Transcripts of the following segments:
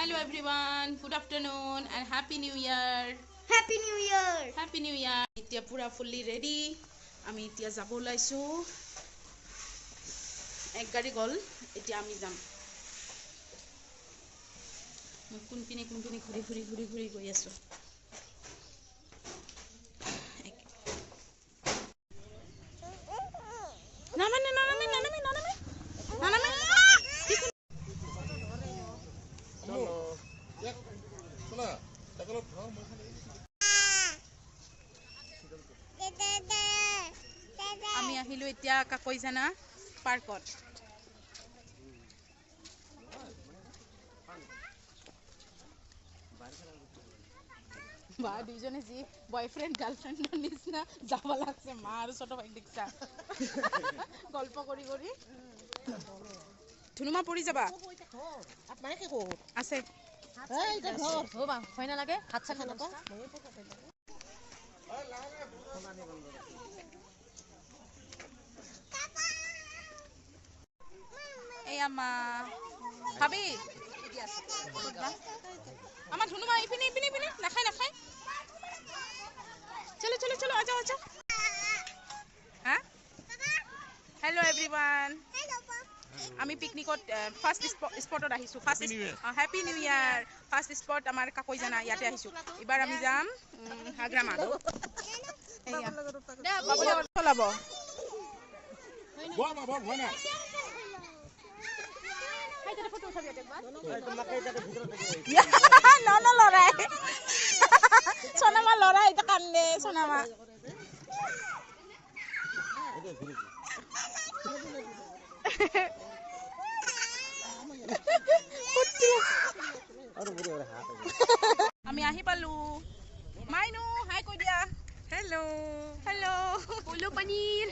Hello everyone, good afternoon and happy new year. Happy New Year. Happy new year. Itia pura fully ready. Ami itia jabo laisu. Ek gari gol itia ami jam. Kunpini khuri goi asu. Naname. আমি আহিলো এতিয়া কাকৈজানা পাৰ্কত বা দুইজনে যি boyfriend গাৰ্লফ্ৰেণ্ডৰ নিচিনা যাব লাগছে মা আৰু ছোট ভাই দেখছা গল্প কৰি ধুনুমা পৰি যাবা আছে মা ভাবি আমাৰ ধুনুমা ইপিনে নাখায় চলো আচ্ছা হ্যাঁ হেল্ল' এভৰিৱান আমি পিকনিকত ফাৰ্ষ্ট স্পটত আহিছো happy new year first spot আমাৰ কাকৈজানা ইয়াতে আহিছো এবাৰ আমি যাম হাগ্ৰামা চলাব লৰাই সোনামা লৰাই এটা কান্দে সোনামা আমি আহি পালো মাইনু হাই কৈ দিয়া হেল্ল' বলো পনীৰ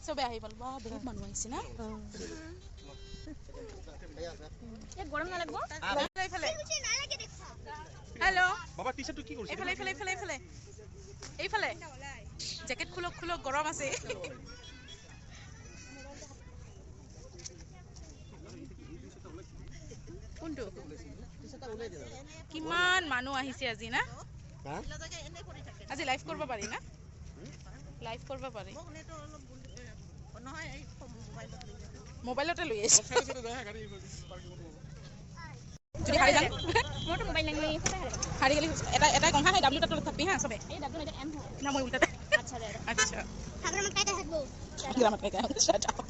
চবে আহি পালো বহুত মানুহ আহিছে না গৰম নালাগব হেল্ল' বাবা টি-শাৰ্টটো কি কৰিছে এইফালে জেকেট খুলক গৰম আছে কোনটো কিমান মানুহ আহিছে আজি না আজি লাইভ কৰিব পাৰি না মোবাইলতে লৈ আছে যদি হাৰি যাম মোৰটো মোবাইল নাই হাৰি গলি এটা গংহা হয় ডাব্লিউ তাত থাকবি হা সবে এই ডাব্লিউ এটা এম হয় না মই উল্টাতে আচ্ছা হাগ্রামাত কাইটা থাকবো শাট আপ